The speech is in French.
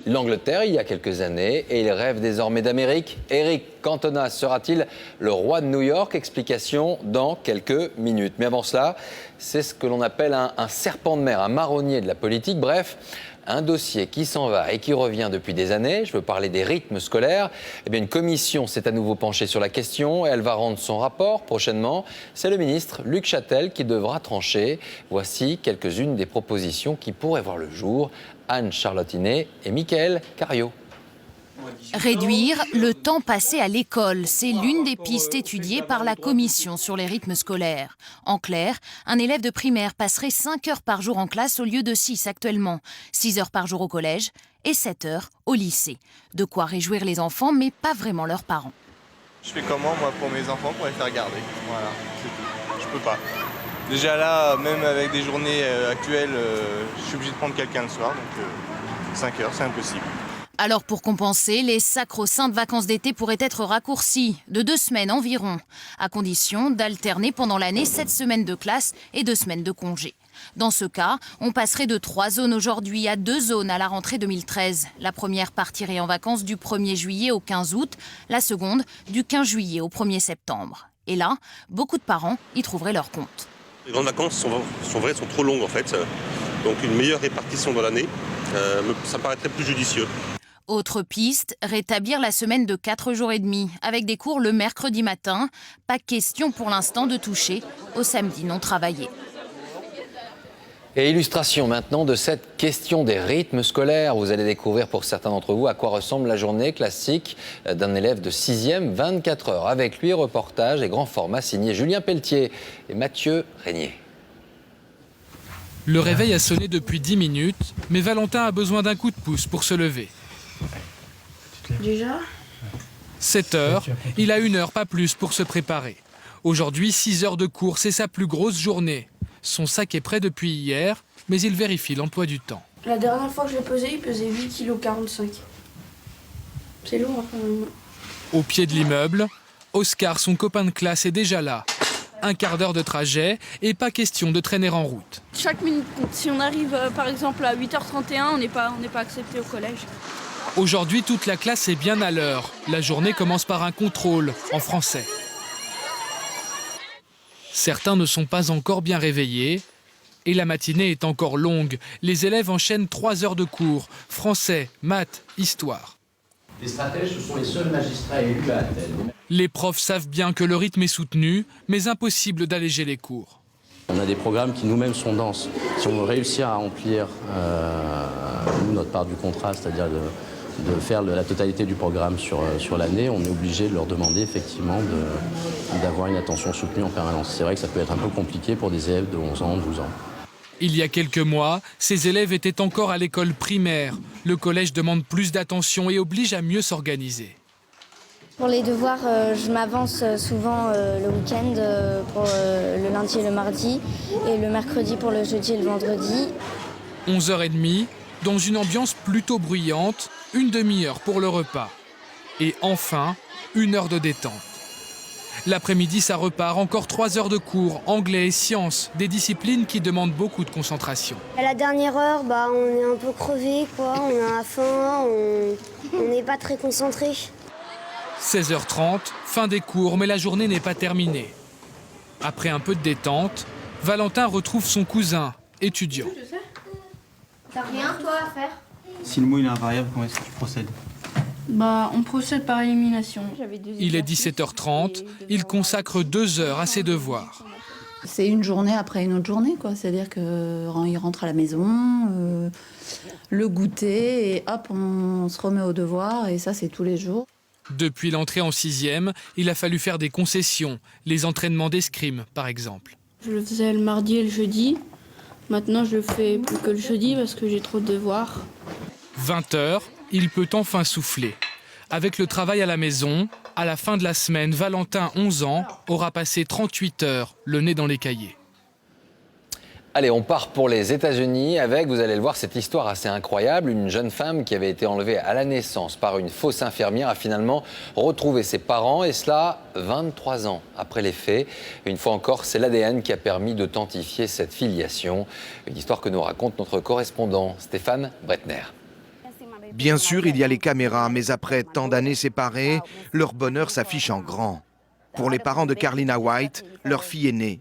l'Angleterre il y a quelques années et il rêve désormais d'Amérique. Eric Cantona sera-t-il le roi de New York? Explication dans quelques minutes. Mais avant cela, c'est ce que l'on appelle un serpent de mer, un marronnier de la politique. Bref, un dossier qui s'en va et qui revient depuis des années. Je veux parler des rythmes scolaires. Eh bien, une commission s'est à nouveau penchée sur la question et elle va rendre son rapport prochainement. C'est le ministre Luc Châtel qui devra trancher. Voici quelques-unes des propositions qui pourraient voir le jour. Anne-Charlotte Inet et Mickaël Cario. Réduire le temps passé à l'école, c'est l'une des pistes étudiées par la commission sur les rythmes scolaires. En clair, un élève de primaire passerait 5 heures par jour en classe au lieu de 6 actuellement, 6 heures par jour au collège et 7 heures au lycée. De quoi réjouir les enfants, mais pas vraiment leurs parents. Je fais comment, moi, pour mes enfants, pour les faire garder. Voilà, c'est tout. Je peux pas. Déjà là, même avec des journées actuelles, je suis obligé de prendre quelqu'un le soir, donc 5 heures, c'est impossible. Alors pour compenser, les sacro-saintes vacances d'été pourraient être raccourcies de 2 semaines environ, à condition d'alterner pendant l'année 7 semaines de classe et 2 semaines de congé. Dans ce cas, on passerait de 3 zones aujourd'hui à 2 zones à la rentrée 2013. La première partirait en vacances du 1er juillet au 15 août, la seconde du 15 juillet au 1er septembre. Et là, beaucoup de parents y trouveraient leur compte. Les grandes vacances sont trop longues en fait, donc une meilleure répartition dans l'année, ça paraîtrait plus judicieux. Autre piste, rétablir la semaine de 4 jours et demi, avec des cours le mercredi matin. Pas question pour l'instant de toucher au samedi non travaillé. Et illustration maintenant de cette question des rythmes scolaires. Vous allez découvrir pour certains d'entre vous à quoi ressemble la journée classique d'un élève de 6e, 24 heures. Avec lui, reportage et grand format signé Julien Pelletier et Mathieu Régnier. Le réveil a sonné depuis 10 minutes, mais Valentin a besoin d'un coup de pouce pour se lever. Déjà 7 heures, il a 1 heure, pas plus, pour se préparer. Aujourd'hui, 6 heures de cours, c'est sa plus grosse journée. Son sac est prêt depuis hier, mais il vérifie l'emploi du temps. La dernière fois que je l'ai pesé, il pesait 8,45 kg. C'est lourd quand même. Au pied de l'immeuble, Oscar, son copain de classe, est déjà là. 1/4 d'heure de trajet et pas question de traîner en route. Chaque minute compte. Si on arrive par exemple à 8h31, on n'est pas accepté au collège. Aujourd'hui, toute la classe est bien à l'heure. La journée commence par un contrôle en français. Certains ne sont pas encore bien réveillés et la matinée est encore longue. Les élèves enchaînent 3 heures de cours, français, maths, histoire. Les stratèges, ce sont les seuls magistrats élus à Athènes. Les profs savent bien que le rythme est soutenu, mais impossible d'alléger les cours. On a des programmes qui nous-mêmes sont denses. Si on veut réussir à remplir notre part du contrat, c'est-à-dire de faire la totalité du programme sur l'année, on est obligé de leur demander effectivement d'avoir une attention soutenue en permanence. C'est vrai que ça peut être un peu compliqué pour des élèves de 11 ans, 12 ans. Il y a quelques mois, ces élèves étaient encore à l'école primaire. Le collège demande plus d'attention et oblige à mieux s'organiser. Pour les devoirs, je m'avance souvent le week-end pour le lundi et le mardi, et le mercredi pour le jeudi et le vendredi. 11h30, dans une ambiance plutôt bruyante, 1 demi-heure pour le repas. Et enfin, 1 heure de détente. L'après-midi, ça repart, encore 3 heures de cours, anglais et sciences, des disciplines qui demandent beaucoup de concentration. À la dernière heure, on est un peu crevé, on a faim, on n'est pas très concentré. 16h30, fin des cours, mais la journée n'est pas terminée. Après un peu de détente, Valentin retrouve son cousin, étudiant. T'as rien, toi, à faire? Si le mot il est invariable, comment est-ce que tu procèdes? On procède par élimination. Il est 17h30, il consacre 2 heures à ses devoirs. C'est une journée après une autre journée, quoi. C'est-à-dire qu'il rentre à la maison, le goûter, et hop, on se remet aux devoirs, et ça, c'est tous les jours. Depuis l'entrée en 6e, il a fallu faire des concessions, les entraînements d'escrime, par exemple. Je le faisais le mardi et le jeudi. Maintenant, je le fais plus que le jeudi parce que j'ai trop de devoirs. 20h, il peut enfin souffler. Avec le travail à la maison, à la fin de la semaine, Valentin, 11 ans, aura passé 38 heures, le nez dans les cahiers. Allez, on part pour les États-Unis avec, vous allez le voir, cette histoire assez incroyable. Une jeune femme qui avait été enlevée à la naissance par une fausse infirmière a finalement retrouvé ses parents, et cela 23 ans après les faits. Une fois encore, c'est l'ADN qui a permis d'authentifier cette filiation. Une histoire que nous raconte notre correspondant Stéphane Bretner. Bien sûr, il y a les caméras, mais après tant d'années séparées, leur bonheur s'affiche en grand. Pour les parents de Carlina White, leur fille aînée